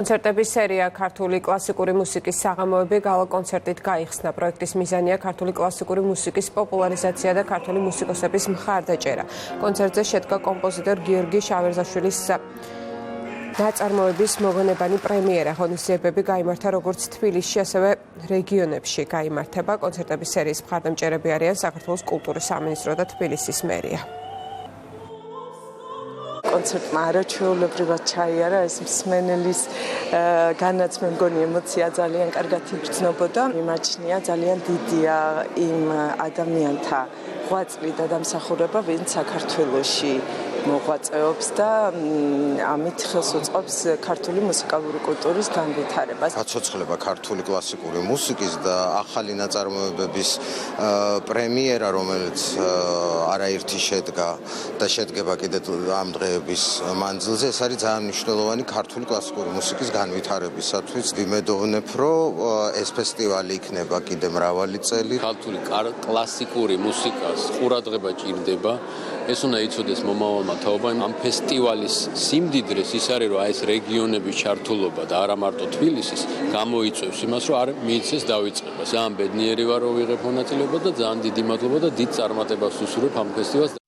კონცერტების სერია ქართული კლასიკური მუსიკის საღამოები გალა კონცერტით გაიხსნა. პროექტის მიზანია ქართული კლასიკური მუსიკის პოპულარიზაცია და ქართული მუსიკოსების მხარდაჭერა. კონცერტზე შედგა კომპოზიტორ გიორგი შავერზაშვილის ნაწარმოების მოგონებანი პრემიერა. ღონისძიებები გაიმართა როგორც თბილისში, ასევე რეგიონებში გაიმართება. კონცერტების სერიის მხარდამჭერები არიან საქართველოს კულტურის სამინისტრო და თბილისის მერია. კონცერტმა არაჩვეულებრივად ჩაიარა ეს მსმენელის განაც მე მგონი ემოცია ძალიან კარგად იგრძნობოდა. მიმაჩნია ძალიან დიდია იმ ადამიანთა ღვაწლი და დამსახურება, ვინც საქართველოში მოღვაწეობს და ამით ხელს უწყობს ქართული მუსიკალური კულტურის განვითარებას. გაცოცხლება ქართული კლასიკური მუსიკის და ახალი ნაწარმოებების პრემიერა, რომელიც არაერთი შედგა და შედგება კიდევ ამ დღეების მანძილზე, ეს არის ძალიან მნიშვნელოვანი ქართული კლასიკური მუსიკის განვითარებისათვის. ვიმედოვნებ, რომ ეს ფესტივალი იქნება კიდევ მრავალი წელი. ქართული კლასიკური მუსიკას ყურადღება ჭირდება. ეს უნდა იცოდეს მომავალმა თაობამ. ამ ფესტივალის სიმდიდრეს ის არის, რომ ეს რეგიონების ჩართულობა და არა მარტო თბილისის გამოიწვევს იმას, რომ არ მიიცეს დავიწყება. ძალიან ბედნიერი ვარ, რომ ვიღებ მონაწილეობა და ძალიან დიდი მადლობა და დიდ წარმატებას ვუსურვებ ამ ფესტივალს.